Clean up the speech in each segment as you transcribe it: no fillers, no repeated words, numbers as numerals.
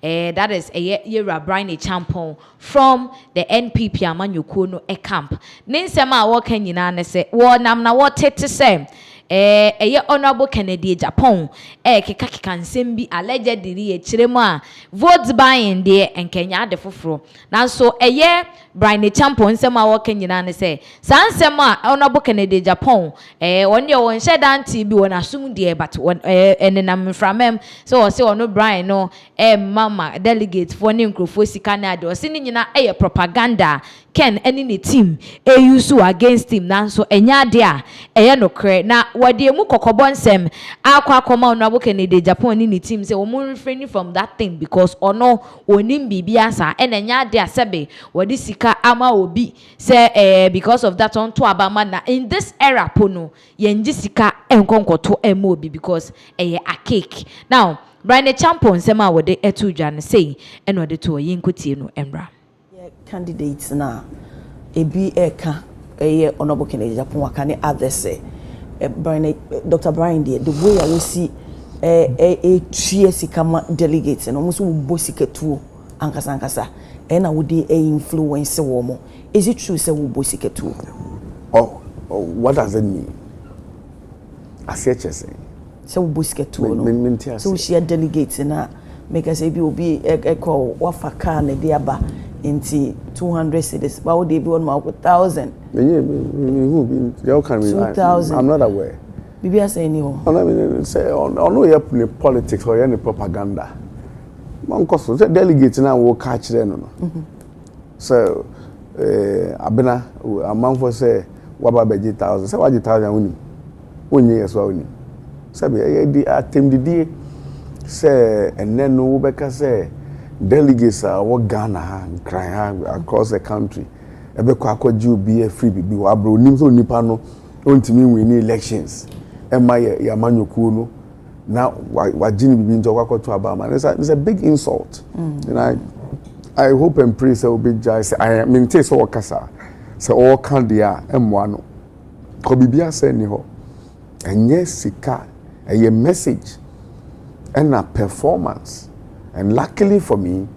That is a Bryan Acheampong from the NPP Amanyɔkuo no camp. Ninsema wɔka nyina ne se wɔ nam na wɔtete se Honorable Kennedy Agyapong keka nsɛm bi allegedly kyeremu a vote buying de enkenya de foforo nanso Bryan Acheampong nsɛm a wɔka nyina ne se saa nsɛm a Honorable Kennedy Agyapong wɔn de wɔn hyɛ dante bi wɔn asum de but enenam mframem so wɔse wɔn Bryan no mama delegate for ne nkrofo sika na de wɔse ne nyina propaganda Ken any ne team use against him nanso enya de a nokre na wade mu kokobon sem akwa Honorable Kennedy Agyapong ni ne team say we refraining from that thing because ono onim bibia sa enya de asebe wade sika ama obi say because of that on to abama na in this era pono yenji sika enkonkoto emo obi because a cake now Bryan Acheampong sem a wade etu dwa ne say eno de to yinkotie no emra candidates na ebi eka Honorable Kennedy Agyapong waka ne others say Dr. Bryan the way I will see a kama delegates and almost bosika tuo ankasa and would influence woman. Is it true say bosika tuo? Oh, what does it mean? I say so bosika tuo so she delegates na make us say will be a call wafaka ne diaba into 200 cities. Why would they be 1,000? You can 2,000. I'm not aware. Bibi say anyhow. I mean, say on no you politics or any propaganda. Man, cause delegates now will catch them. No. So, abena a man for say what about 1,000? Say what 1,000 1 year as well. Say the attempt the day say and then no beka say. Delegates are what Ghana and crying across the country. Ebeko akwaji obi e free bibi wa bro nim so nipa no ontimi win elections. Ema ya Amanyɔkuo no na wa jini bibi njo kwakoto abama. It's a big insult. And I hope and pray say obi jai say I maintain so wakasa. Say all kan dia emwa no. Ko bibia say ni ho. Enye sika eye message and a performance. And luckily for me,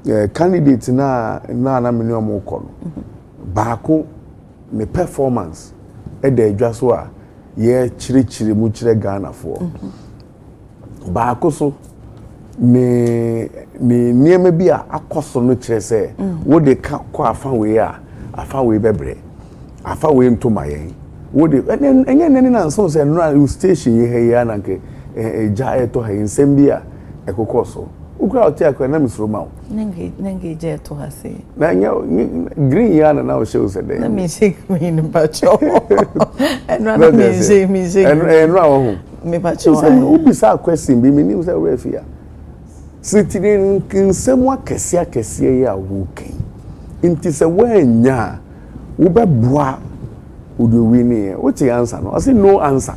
candidates na minimum call. Baako me performance at the Jaswa, chiri mu chire Ghana for. Baako so me niema bi a akoso no chire say wo de ka kwa afa we bebre afa we ntoma yen wo de enye nene na so say no station ye he ya na nke ja eto ha nsem bi a ekokoso ukra otia kwa na misro mawo nenge je to ha say na green ya na o show say dey na me say green bacho enra na me say enra wo hu me bacho say ubi sa question bi me ni say we afia sitini nsem akese ya wo kan inti say wanya wo beboa wo do wini what the answer no I say no answer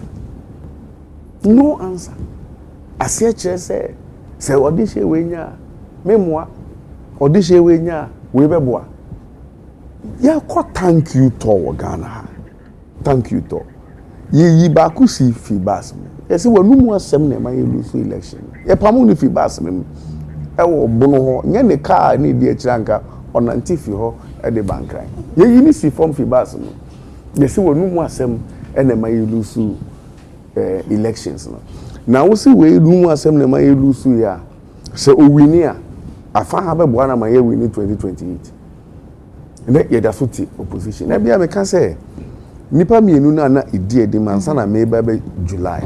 I say say odishe wenya memwa odishe wenya we beboa ya ko thank you to Ghana thank you to yi ba ku si fi bas me e se wanu mu asem na ma yelu so election e pamu ni fi bas me e wo bono ho nya ne car ni di achiranka onanti fi ho e de bankran ye yi ni si form fi bas me ye se wanu mu asem e na ma yelu so elections no na wo si we nu asem na ma yelu so ya se o wini a afa ha be bo na ma ye wini 2028 ne ye da so ti opposition na bia me ka say nipa mienu na idi edi mansa na me ba be July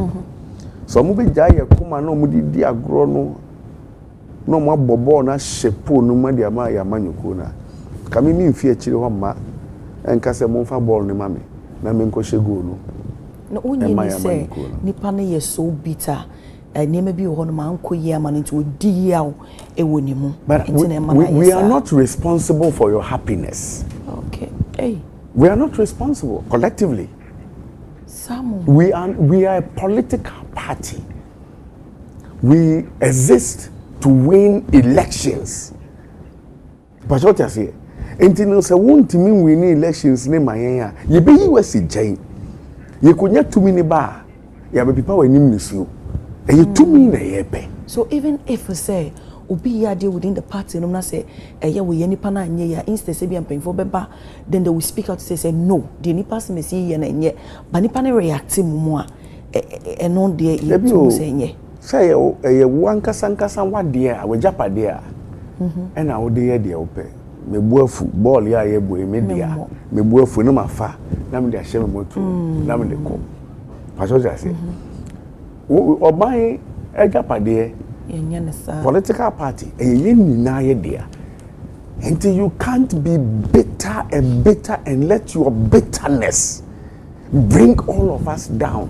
so mo be ja ye kuma na mo di agro no mo abobo na shepo no ma di ama ya Amanyɔkuo na ka me mfi akire ho ma enka se mo fa ball ne ma me na me nko shego no no onye ni say nipa na ye so bitter niema bi ho no ma nko yi ama nti odi yaw e woni mu we are not responsible for your happiness. Okay. Hey, we are not responsible collectively. We are a political party. We exist to win elections. But what you say? Until say won't mean win elections ne mayen ye be yi wasi gyan. Ye konya tumi ne ba ya be people we nim nisuo. E ye tumi na ye be. So even if we say obi ya deal within the party no na say eye we nipa na anye ya instead say be ampenfo beba then they will speak out to say no the nipa se me see ye na anye ba nipa na react mu a no de ye to say nye say eye wankasa wade a wajapade a na wo de ye de ope me buafu ball ya ye bu media me buafu no mafa na me de ahye me moto na me de ko paso ja say oban Agyapong political party until you can't be bitter and let your bitterness bring all of us down.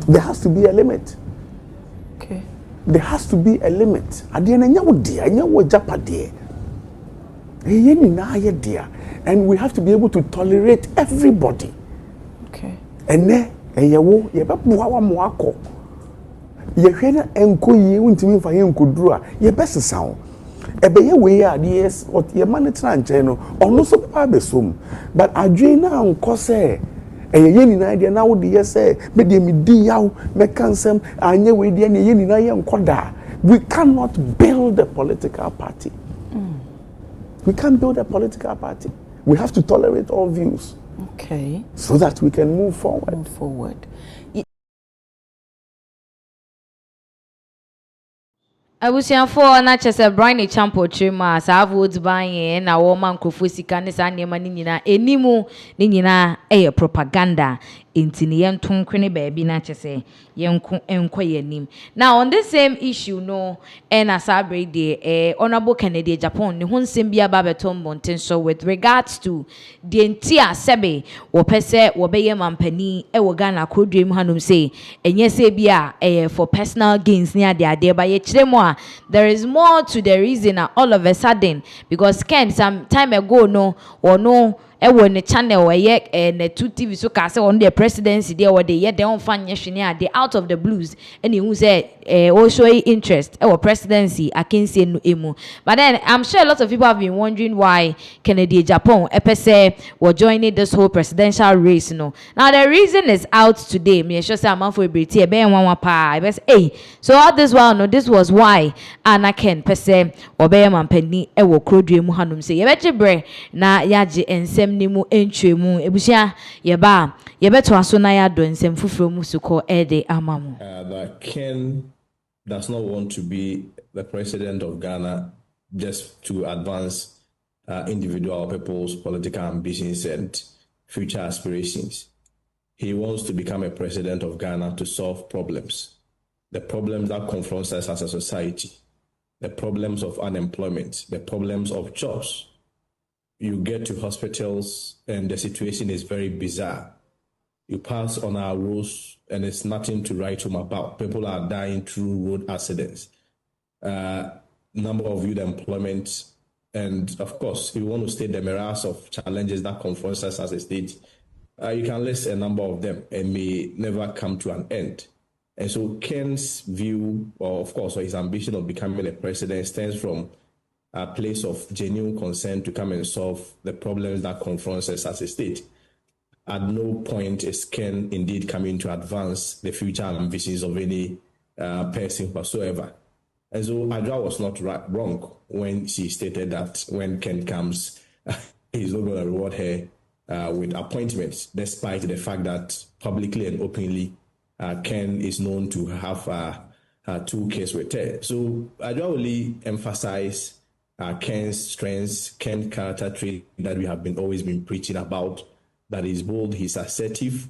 There has to be a limit. Okay. There has to be a limit. And we have to be able to tolerate everybody. Okay. And then ye hwena enko yi untimi fa ye nkoduru a ye best sound ebe ye we ya yes ye manitra nche no ono so pa besom but adwen na anko se ye nyina de na wo de ye se me de mi di yaw me kansem anye we de ne ye nyina ye nkoda. We cannot build a political party. We can't build a political party. We have to tolerate all views. Okay. So that we can move forward. Abusianfo na chese Bryan Acheampong chima sa vote ban na wo man krofo sika ne sa nema ni nyina enimu ni nyina propaganda intini yenton kwene baabi na chese yenko enko yanim. Now on this same issue no na sabre de honorable Kennedy Agyapong ne ho nsem bia ba beton bonten so with regards to the entia sebe wo pese wo beye mampani wo Ghana kodwem hanom say enye se bia for personal gains ni ade ba ye kiremo. There is more to the reason all of a sudden because Ken some time ago no or no when the channel where and the 2 TV so cast on the presidency there or they don't find they out of the blues and who said also interest or presidency I can say no emu. But then I'm sure a lot of people have been wondering why Kennedy Agyapong epese were joining this whole presidential race no. Now the reason is out today. Me sure say I'm for ability so all this while no this was why Anna Ken pese obey mampani ewo krodwe mu hanum say yebeche na yaje ensem nimu entwemu ebusia yeba yebeto aso na ya do ensem fufuro mu suko ede amamu. That Ken does not want to be the president of Ghana just to advance individual people's political ambitions and future aspirations. He wants to become a president of Ghana to solve problems. The problems that confront us as a society, the problems of unemployment, the problems of jobs. You get to hospitals and the situation is very bizarre. You pass on our roads and it's nothing to write home about. People are dying through road accidents. Number of youth employment. And of course, if you want to state the morass of challenges that confront us as a state, you can list a number of them and may never come to an end. And so Ken's view, or of course, or his ambition of becoming a president stems from a place of genuine concern to come and solve the problems that confront us as a state. At no point is Ken indeed coming to advance the future ambitions of any person whatsoever. And so Adra was not wrong when she stated that when Ken comes, he's not going to reward her with appointments, despite the fact that publicly and openly Ken is known to have 2 kids with her. So Adra really emphasize Ken's strengths, Ken's character trait that we have always been preaching about, that he's bold, he's assertive,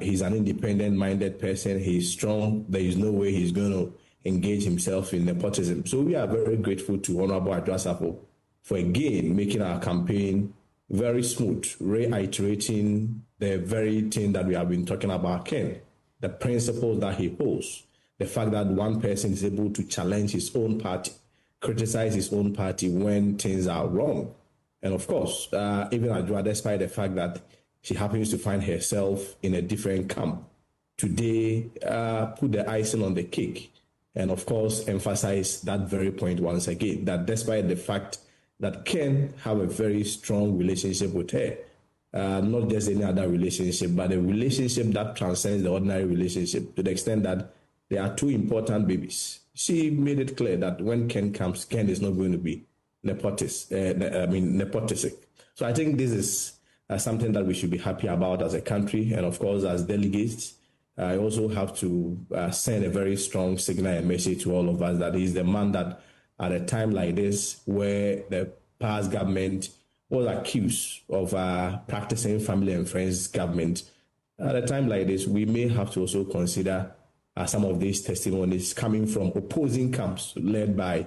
he's an independent-minded person, he's strong, there is no way he's going to engage himself in nepotism. So we are very grateful to Honorable Acheampong for again making our campaign very smooth, reiterating the very thing that we have been talking about Ken, the principles that he holds, the fact that one person is able to challenge his own party, criticize his own party when things are wrong. And of course, even Adra, despite the fact that she happens to find herself in a different camp, today put the icing on the cake and of course emphasize that very point once again, that despite the fact that Ken have a very strong relationship with her, not just any other relationship, but a relationship that transcends the ordinary relationship to the extent that There are two important babies. She made it clear that when Ken comes, Ken is not going to be nepotistic. So I think this is something that we should be happy about as a country, and of course as delegates. I also have to send a very strong signal and message to all of us that he's the man that at a time like this, where the past government was accused of practicing family and friends government, at a time like this, we may have to also consider some of these testimonies coming from opposing camps led by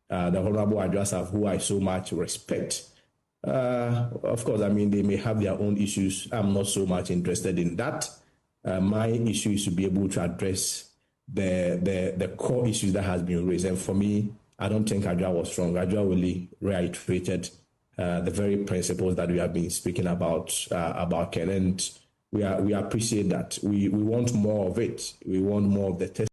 the Honorable Agyapong, who I so much respect. Of course, I mean, they may have their own issues. I'm not so much interested in that. My issue is to be able to address the core issues that has been raised. And for me, I don't think Agyapong was wrong. Agyapong really reiterated the very principles that we have been speaking about Ken. And we appreciate that. We want more of it. We want more of the test.